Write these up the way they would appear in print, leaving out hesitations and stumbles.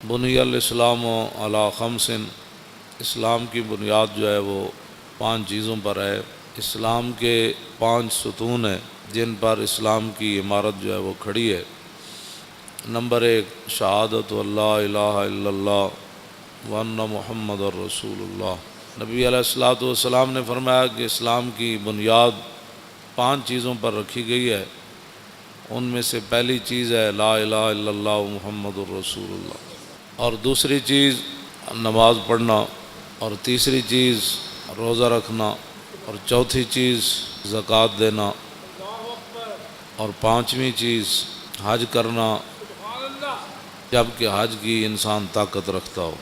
بنی الاسلام علی خمسن، اسلام کی بنیاد جو ہے وہ 5 چیزوں پر ہے۔ اسلام کے 5 ستون ہیں جن پر اسلام کی عمارت جو ہے وہ کھڑی ہے۔ نمبر 1، شہادت اللہ الہ الا اللہ وان محمد الرسول اللہ۔ نبی علیہ الصلوۃ والسلام نے فرمایا کہ اسلام کی بنیاد 5 چیزوں پر رکھی گئی ہے، ان میں سے پہلی چیز ہے لا الہ الا اللہ محمد الرسول اللہ، اور دوسری چیز نماز پڑھنا، اور تیسری چیز روزہ رکھنا، اور چوتھی چیز زکوٰۃ دینا، اور 5ویں چیز حج کرنا جب کہ حج کی انسان طاقت رکھتا ہو۔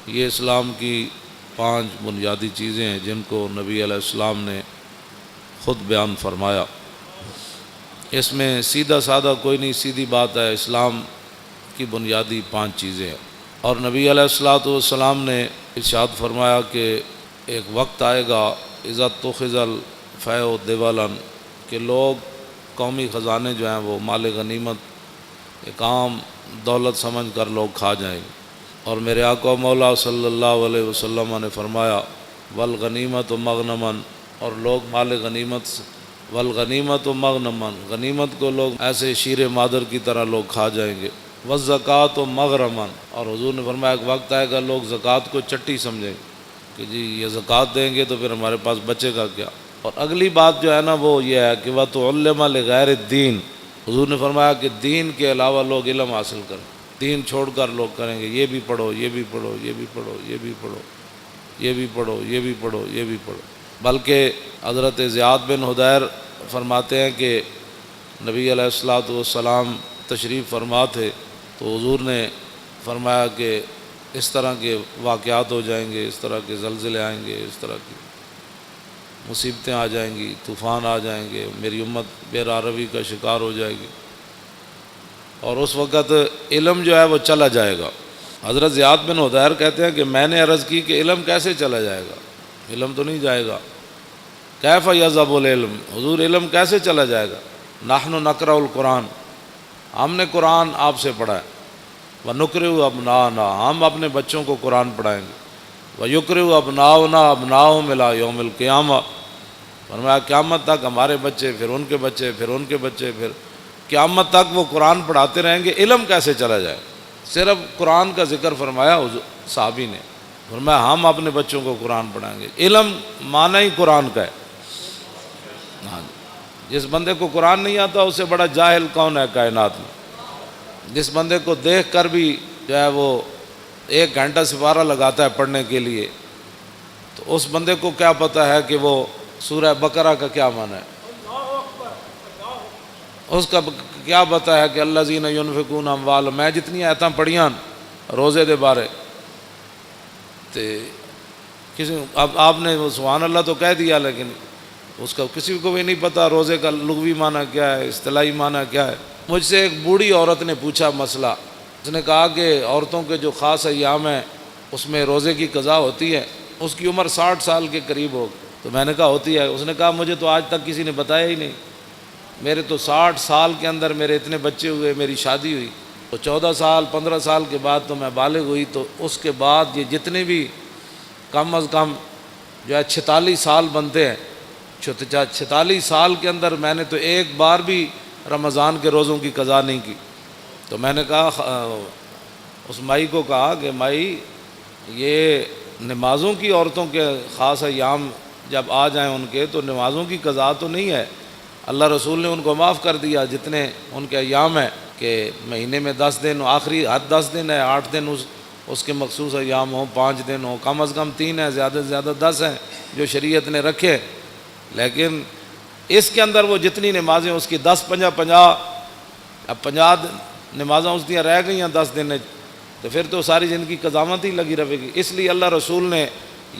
یہ اسلام کی 5 بنیادی چیزیں ہیں جن کو نبی علیہ السلام نے خود بیان فرمایا۔ اس میں سیدھا سادہ کوئی نہیں، سیدھی بات ہے، اسلام کی بنیادی 5 چیزیں ہیں۔ اور نبی علیہ الصلوۃ والسلام نے ارشاد فرمایا کہ ایک وقت آئے گا اذا اتخذ الفیء دولا، کہ لوگ قومی خزانے جو ہیں وہ مال غنیمت ایک عام دولت سمجھ کر لوگ کھا جائیں گے۔ اور میرے آقا مولا صلی اللہ علیہ وسلم نے فرمایا والغنیمت مغنما، اور لوگ مال غنیمت والغنیمت مغنما، غنیمت کو لوگ ایسے شیر مادر کی طرح لوگ کھا جائیں گے۔ والزکوٰۃ مغرما، اور حضور نے فرمایا ایک وقت آئے گا لوگ زکوٰۃ کو چٹی سمجھیں گے کہ جی یہ زکوٰۃ دیں گے تو پھر ہمارے پاس بچے گا کیا۔ اور اگلی بات جو ہے نا وہ یہ ہے کہ وَتُعَلِّمَ لِغَيْرِ الدِّينِ، حضور نے فرمایا کہ دین کے علاوہ لوگ علم حاصل کریں، دین چھوڑ کر لوگ کریں گے یہ بھی پڑھو، یہ بھی پڑھو، یہ بھی پڑھو، یہ بھی پڑھو، یہ بھی پڑھو، یہ بھی پڑھو، یہ بھی پڑھو۔ بلکہ حضرت زیاد بن حدیر فرماتے ہیں کہ نبی علیہ الصلوۃ والسلام تشریف فرما تھے تو حضور نے فرمایا کہ اس طرح کے واقعات ہو جائیں گے، اس طرح کے زلزلے آئیں گے، اس طرح کی مصیبتیں آ جائیں گی، طوفان آ جائیں گے، میری امت بے راروی کا شکار ہو جائے گی، اور اس وقت علم جو ہے وہ چلا جائے گا۔ حضرت زیاد بن حدیر کہتے ہیں کہ میں نے عرض کی کہ علم کیسے چلا جائے گا، علم تو نہیں جائے گا۔ کیف یذهب العلم، حضور علم کیسے چلا جائے گا؟ نحن نقرأ القرآن، ہم نے قرآن آپ سے پڑھا ہے۔ وَنُقْرِئُ أَبْنَاءَنَا، ہم اپنے بچوں کو قرآن پڑھائیں گے۔ وَيُقْرِئُ أَبْنَاؤُنَا أَبْنَاءَهُمْ إِلَىٰ يَوْمِ الْقِيَامَةِ، فرمایا قیامت تک ہمارے بچے، پھر ان کے بچے، پھر ان کے بچے، پھر قیامت تک وہ قرآن پڑھاتے رہیں گے۔ علم کیسے چلا جائے؟ صرف قرآن کا ذکر فرمایا صحابی نے، فرمایا ہم اپنے بچوں کو قرآن پڑھائیں گے۔ علم معنی ہی قرآن کا ہے۔ ہاں، جس بندے کو قرآن نہیں آتا اس سے بڑا جاہل کون ہے کائنات میں؟ جس بندے کو دیکھ کر بھی جو ہے وہ 1 گھنٹہ سپارہ لگاتا ہے پڑھنے کے لیے، تو اس بندے کو کیا پتہ ہے کہ وہ سورہ بقرہ کا کیا معنی ہے؟ اس کا کیا پتہ ہے کہ الذین ینفقون اموالهم، میں جتنی آیتاں پڑھیاں روزے دے بارے تے کسی اب آپ نے سبحان اللہ تو کہہ دیا، لیکن اس کا کسی کو بھی نہیں پتہ روزے کا لغوی معنی کیا ہے، اصطلاحی معنی کیا ہے۔ مجھ سے ایک بوڑھی عورت نے پوچھا مسئلہ، اس نے کہا کہ عورتوں کے جو خاص ایام ہیں اس میں روزے کی قضا ہوتی ہے، اس کی عمر 60 سال کے قریب ہو، تو میں نے کہا ہوتی ہے، اس نے کہا مجھے تو آج تک کسی نے بتایا ہی نہیں، میرے تو 60 سال کے اندر میرے اتنے بچے ہوئے، میری شادی ہوئی تو 14 سال 15 سال کے بعد تو میں بالغ ہوئی، تو اس کے بعد یہ جتنے بھی کم از کم جو ہے 46 سال بنتے ہیں، 46 سال کے اندر میں نے تو ایک بار بھی رمضان کے روزوں کی قضا نہیں کی۔ تو میں نے کہا اس مائی کو کہا کہ مائی یہ نمازوں کی عورتوں کے خاص ایام جب آ جائیں ان کے تو نمازوں کی قضا تو نہیں ہے، اللہ رسول نے ان کو معاف کر دیا جتنے ان کے ایام ہیں کہ مہینے میں 10 دن، آخری حد 10 دن ہے، 8 دن اس کے مخصوص ایام ہوں، 5 دن ہوں، کم از کم 3 ہیں، زیادہ سے زیادہ 10 ہیں جو شریعت نے رکھے، لیکن اس کے اندر وہ جتنی نمازیں اس کی 10 50 اب 50 نمازیں اس دیا رہ گئی ہیں 10 دن، تو پھر تو ساری زندگی قضامت ہی لگی رہے گی۔ اس لیے اللہ رسول نے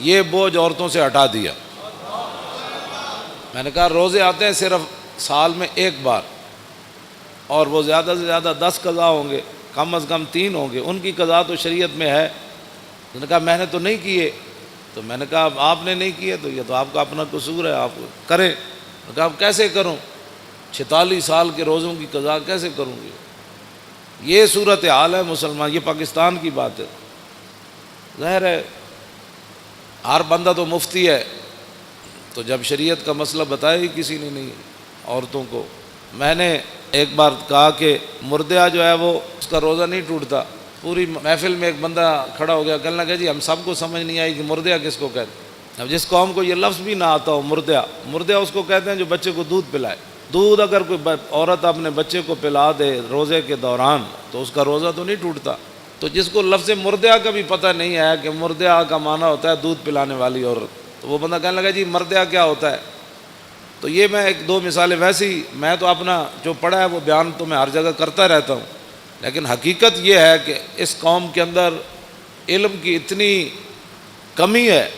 یہ بوجھ عورتوں سے ہٹا دیا۔ میں نے کہا روزے آتے ہیں صرف سال میں 1 بار، اور وہ زیادہ سے زیادہ 10 قضا ہوں گے، کم از کم 3 ہوں گے، ان کی قضا تو شریعت میں ہے۔ اس نے کہا میں نے تو نہیں کیے، تو میں نے کہا اب آپ نے نہیں کیے تو یہ تو آپ کا اپنا قصور ہے، آپ کریں۔ میں نے کہا اب کیسے کروں، 46 سال کے روزوں کی قضا کیسے کروں گی؟ یہ صورت حال ہے مسلمان. یہ پاکستان کی بات ہے. ظاہر ہے ہر بندہ تو مفتی ہے, تو جب شریعت کا مسئلہ بتایا ہی کسی نے نہیں عورتوں کو. میں نے ایک بار کہا کہ مردہ جو ہے وہ اس کا روزہ نہیں ٹوٹتا. پوری محفل میں ایک بندہ کھڑا ہو گیا, کہنے لگا جی ہم سب کو سمجھ نہیں آئی کہ مردہ کس کو کہتے ہیں. اب جس قوم کو یہ لفظ بھی نہ آتا ہو مردہ, مردہ اس کو کہتے ہیں جو بچے کو دودھ پلائے. دودھ اگر کوئی عورت اپنے بچے کو پلا دے روزے کے دوران تو اس کا روزہ تو نہیں ٹوٹتا. تو جس کو لفظ مردہ کا بھی پتہ نہیں ہے کہ مردہ کا معنی ہوتا ہے دودھ پلانے والی عورت, تو وہ بندہ کہنے لگا جی مردہ کیا ہوتا ہے. تو یہ میں ایک دو مثالیں, ویسے ہی میں تو اپنا جو پڑھا ہے وہ بیان تو میں ہر جگہ کرتا رہتا ہوں, لیکن حقیقت یہ ہے کہ اس قوم کے اندر علم کی اتنی کمی ہے.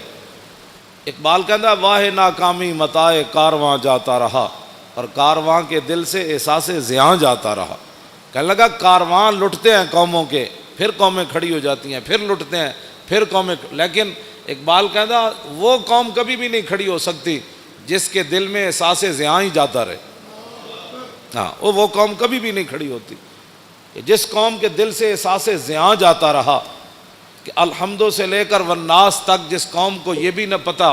اقبال کہتا ہے واہ ناکامی متائے کارواں جاتا رہا, اور کارواں کے دل سے احساس زیاں جاتا رہا. کہنے لگا کارواں لٹتے ہیں قوموں کے, پھر قومیں کھڑی ہو جاتی ہیں, پھر لٹتے ہیں, پھر قومیں. لیکن اقبال کہتا وہ قوم کبھی بھی نہیں کھڑی ہو سکتی جس کے دل میں احساس زیاں ہی جاتا رہے. ہاں, وہ قوم کبھی بھی نہیں کھڑی ہوتی جس قوم کے دل سے احساس زیاں جاتا رہا. کہ الحمدو سے لے کر والناس تک جس قوم کو یہ بھی نہ پتا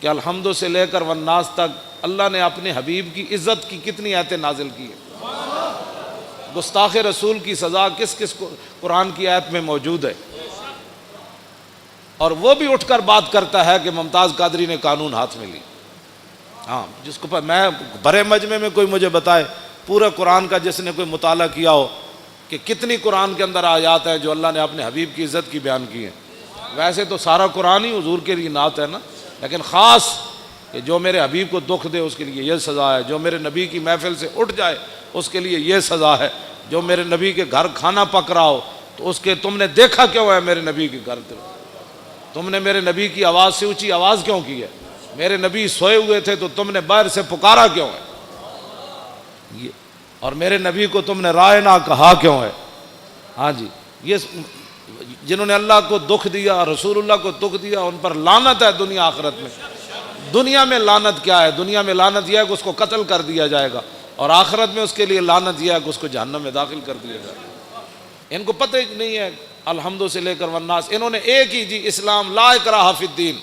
کہ الحمدو سے لے کر والناس تک اللہ نے اپنے حبیب کی عزت کی کتنی آیتیں نازل کی ہیں, گستاخ رسول کی سزا کس کس کو قرآن کی آیت میں موجود ہے. اور وہ بھی اٹھ کر بات کرتا ہے کہ ممتاز قادری نے قانون ہاتھ میں لی. ہاں, جس کو میں بڑے مجمع میں کوئی مجھے بتائے پورا قرآن کا جس نے کوئی مطالعہ کیا ہو کہ کتنی قرآن کے اندر آیات ہیں جو اللہ نے اپنے حبیب کی عزت کی بیان کی ہیں. ویسے تو سارا قرآن ہی حضور کے لیے نعت ہے نا, لیکن خاص کہ جو میرے حبیب کو دکھ دے اس کے لیے یہ سزا ہے, جو میرے نبی کی محفل سے اٹھ جائے اس کے لیے یہ سزا ہے, جو میرے نبی کے گھر کھانا پک رہا ہو تو اس کے تم نے دیکھا کیوں ہے میرے نبی کے گھر, تم نے میرے نبی کی آواز سے اونچی آواز کیوں کی ہے, میرے نبی سوئے ہوئے تھے تو تم نے باہر سے پکارا کیوں ہے, یہ اور میرے نبی کو تم نے رائے نہ کہا کیوں ہے. ہاں جی, یہ جنہوں نے اللہ کو دکھ دیا, رسول اللہ کو دکھ دیا, ان پر لعنت ہے دنیا آخرت میں. دنیا میں لعنت کیا ہے؟ دنیا میں لعنت یہ ہے کہ اس کو قتل کر دیا جائے گا, اور آخرت میں اس کے لیے لعنت یہ ہے کہ اس کو جہنم میں داخل کر دیا جائے گا. ان کو پتہ ہی نہیں ہے الحمدو سے لے کر والناس. انہوں نے ایک ہی جی اسلام لا اکراہ فی الدین,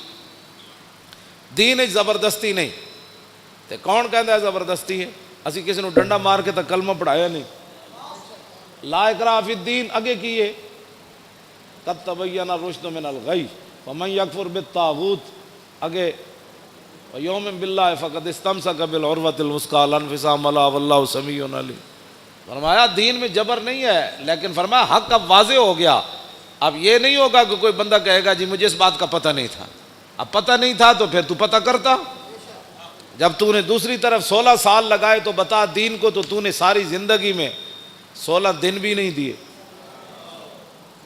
دین زبردستی نہیں. تے کون کہتا ہے زبردستی ہے؟ اسی کسی نے ڈنڈا مار کے تک کلمہ پڑھایا نہیں. لا اکراہ فی الدین اگے کیے قد تبین الرشد من الغی ومن یکفر بالطاغوت, اگے یوم باللہ فقد استمسک بالعروۃ الوثقی لا انفصام لها واللہ سمیع علیم. فرمایا دین میں جبر نہیں ہے, لیکن فرمایا حق اب واضح ہو گیا. اب یہ نہیں ہوگا کہ کوئی بندہ کہے گا جی مجھے اس بات کا پتہ نہیں تھا. اب پتہ نہیں تھا تو پھر تو پتہ کرتا. جب تو نے دوسری طرف 16 سال لگائے تو بتا دین کو, تو نے ساری زندگی میں 16 دن بھی نہیں دیے.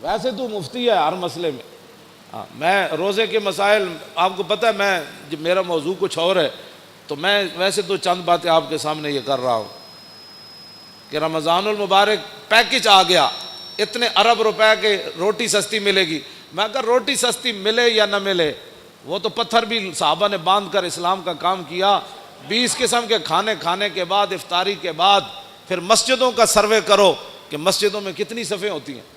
ویسے تو مفتی ہے ہر مسئلے میں. ہاں, میں روزے کے مسائل آپ کو پتہ ہے, میں جب میرا موضوع کچھ اور ہے تو میں ویسے تو چند باتیں آپ کے سامنے یہ کر رہا ہوں کہ رمضان المبارک پیکج آ گیا, اتنے ارب روپے کے روٹی سستی ملے گی. میں اگر روٹی سستی ملے یا نہ ملے, وہ تو پتھر بھی صحابہ نے باندھ کر اسلام کا کام کیا. 20 قسم کے کھانے کھانے کے بعد, افطاری کے بعد پھر مسجدوں کا سروے کرو کہ مسجدوں میں کتنی صفیں ہوتی ہیں.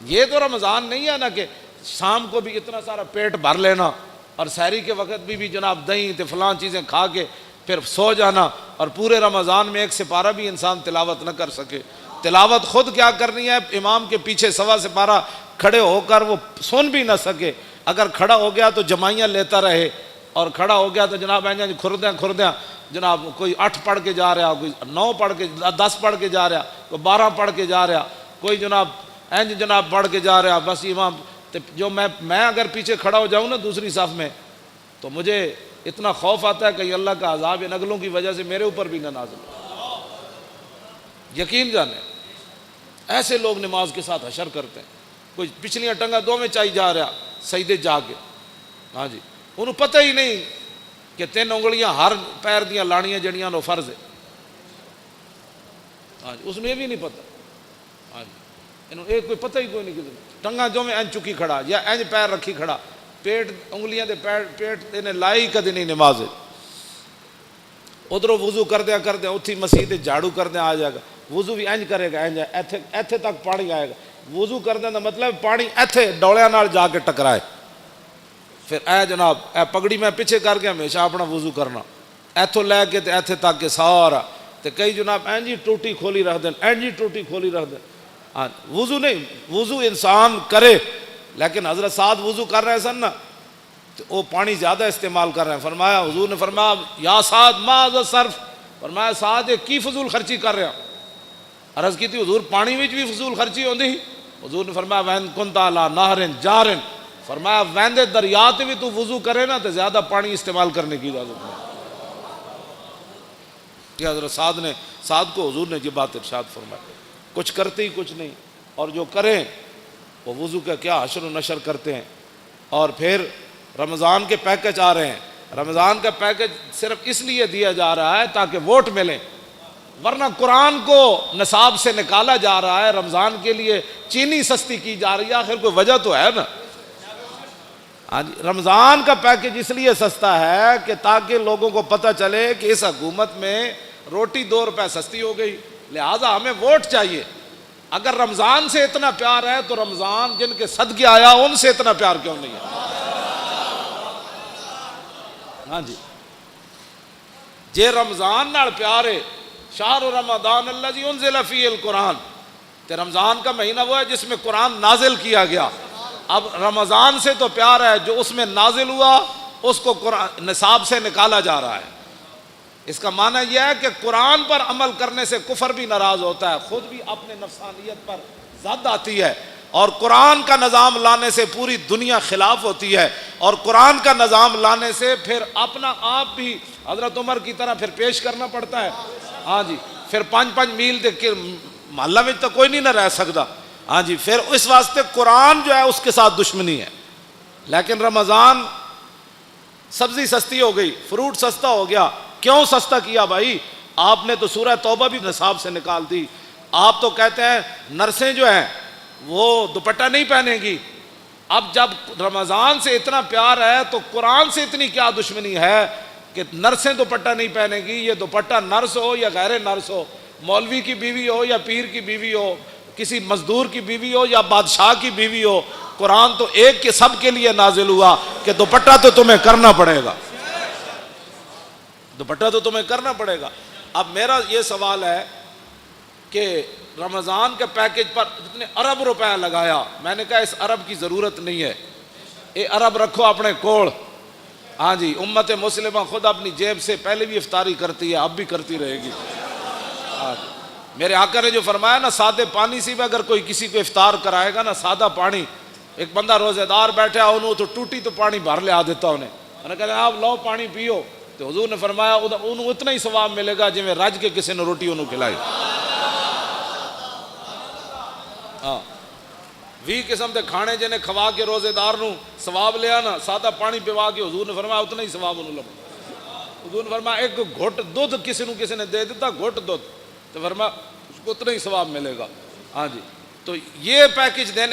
یہ تو رمضان نہیں ہے نا کہ شام کو بھی اتنا سارا پیٹ بھر لینا اور سحری کے وقت بھی جناب دہی تے فلاں چیزیں کھا کے پھر سو جانا, اور پورے رمضان میں ایک سپارہ بھی انسان تلاوت نہ کر سکے. تلاوت خود کیا کرنی ہے, امام کے پیچھے سوا سپارہ کھڑے ہو کر وہ سن بھی نہ سکے. اگر کھڑا ہو گیا تو جمائیاں لیتا رہے, اور کھڑا ہو گیا تو جناب کھردیاں جناب کوئی 8 پڑھ کے جا رہا, کوئی 9 پڑھ کے 10 پڑھ کے جا رہا, کوئی 12 پڑھ کے جا رہا, کوئی جناب پڑھ کے جا رہا. بس امام جو میں اگر پیچھے کھڑا ہو جاؤں نا دوسری صف میں, تو مجھے اتنا خوف آتا ہے کہ اللہ کا عذاب ان اگلوں کی وجہ سے میرے اوپر بھی نہ نازل ہو. یقین جانے ایسے لوگ نماز کے ساتھ حشر کرتے ہیں. کوئی پچھلیاں ٹنگا دو میں چاہی جا رہا سجدے جا کے. ہاں جی, انہوں پتہ ہی نہیں کہ 3 انگلیاں ہر پیر دیاں لانیاں جڑیاں نو فرض ہے. ہاں جی, اس نے یہ بھی نہیں پتہ. ہاں جی, انہوں ایک کوئی پتہ ہی کوئی نہیں. ٹنگا جو میں چکی کھڑا یا پیر رکھی کھڑا, پیٹ انگلیاں دے پیٹ نے لائی کدی نہیں نماز. ادھروں وضو کر دیا اتھی مسیح جھاڑو کر دیا آ جائے گا. وضو بھی انج کرے گا، انج ایتھے تک پانی آئے گا. وضو کرنے کا مطلب پانی ایتھے ڈولیاں نال جا کے ٹکرائے. پھر اے جناب اے پگڑی میں پیچھے کر کے ہمیشہ اپنا وضو کرنا، ایتھوں لے کے تے ایتھے تک کے سارا. تے کئی جناب این جی ٹوٹی کھولی رکھ دیں، این جی ٹوٹی کھولی رکھ دیں. ہاں وضو نہیں، وضو انسان کرے، لیکن حضرت سعد وضو کر رہے سن نا تو وہ پانی زیادہ استعمال کر رہے ہیں. فرمایا حضور نے فرمایا یا سعد ما ذا صرف، فرمایا سعد یہ کی فضول خرچی کر رہے ہیں. عرض کی تھی حضور پانی وچ بھی فضول خرچی ہوندی؟ حضور نے فرمایا وین کنت علی نہر جار، فرمایا ویندے دریا تے بھی تو وضو کرے نا تو زیادہ پانی استعمال کرنے کی اجازت نہیں. کہ حضرت سعد کو حضور نے یہ بات ارشاد فرمائی. کچھ کرتے ہی کچھ نہیں، اور جو کریں وہ وضو کا کیا حشر و نشر کرتے ہیں. اور پھر رمضان کے پیکج آ رہے ہیں. رمضان کا پیکج صرف اس لیے دیا جا رہا ہے تاکہ ووٹ ملیں، ورنہ قرآن کو نصاب سے نکالا جا رہا ہے. رمضان کے لیے چینی سستی کی جا رہی ہے، آخر کوئی وجہ تو ہے نا. رمضان کا پیکج اس لیے سستا ہے کہ تاکہ لوگوں کو پتہ چلے کہ اس حکومت میں روٹی 2 روپے سستی ہو گئی، لہٰذا ہمیں ووٹ چاہیے. اگر رمضان سے اتنا پیار ہے تو رمضان جن کے صدقے آیا ان سے اتنا پیار کیوں نہیں ہے؟ ہاں جی، جے رمضان نال پیار ہے، شہر رمضان الذی انزل فیہ القرآن، تے رمضان کا مہینہ وہ ہے جس میں قرآن نازل کیا گیا. اب رمضان سے تو پیار ہے، جو اس میں نازل ہوا اس کو قرآن نصاب سے نکالا جا رہا ہے. اس کا معنی یہ ہے کہ قرآن پر عمل کرنے سے کفر بھی ناراض ہوتا ہے، خود بھی اپنے نفسانیت پر زد آتی ہے، اور قرآن کا نظام لانے سے پوری دنیا خلاف ہوتی ہے، اور قرآن کا نظام لانے سے پھر اپنا آپ بھی حضرت عمر کی طرح پھر پیش کرنا پڑتا ہے. ہاں جی، پھر 5 میل کے محلہ میں تو کوئی نہیں نہ رہ سکتا. ہاں جی، پھر اس واسطے قرآن جو ہے اس کے ساتھ دشمنی ہے. لیکن رمضان سبزی سستی ہو گئی، فروٹ سستا ہو گیا. کیوں سستا کیا بھائی؟ آپ نے تو سورہ توبہ بھی نصاب سے نکال دی. آپ تو کہتے ہیں نرسیں جو ہیں وہ دوپٹہ نہیں پہنیں گی. اب جب رمضان سے اتنا پیار ہے تو قرآن سے اتنی کیا دشمنی ہے کہ نرسیں دوپٹہ نہیں پہنیں گی؟ یہ دوپٹہ نرس ہو یا غیر نرس ہو، مولوی کی بیوی ہو یا پیر کی بیوی ہو، کسی مزدور کی بیوی ہو یا بادشاہ کی بیوی ہو، قرآن تو ایک کے سب کے لیے نازل ہوا کہ دوپٹہ تو تمہیں کرنا پڑے گا، دوپٹہ تو تمہیں کرنا پڑے گا. اب میرا یہ سوال ہے کہ رمضان کے پیکج پر اتنے ارب روپے لگایا، میں نے کہا اس ارب کی ضرورت نہیں ہے، یہ ارب رکھو اپنے کوڑ. ہاں جی، امت مسلمہ خود اپنی جیب سے پہلے بھی افطاری کرتی ہے، اب بھی کرتی رہے گی. ہاں جی، میرے آقا نے جو فرمایا نا، سادے پانی سے بھی اگر کوئی کسی کو افطار کرائے گا نا، سادہ پانی، ایک بندہ روزے دار بیٹھا انہوں تو ٹوٹی تو پانی بھر لے آ دیتا انہیں، انہوں نے کہا آپ لو پانی پیو، تو حضور نے فرمایا انہوں اتنا ہی ثواب ملے گا جویں رج کے کسی نے روٹی انہوں کھلائی. ہاں 20 قسم کے کھانے جنہیں کھوا کے روزے دار نو ثواب لیا نا، سادہ پانی پیوا کے حضور نے فرمایا اتنا ہی ثواب انہوں لگا. حضور نے فرمایا ایک گھٹ دودھ کسی نے دے دیتا، گھٹ دودھ، تو فرمایا اس کو اتنا ہی ثواب ملے گا. ہاں جی، تو یہ پیکج دینے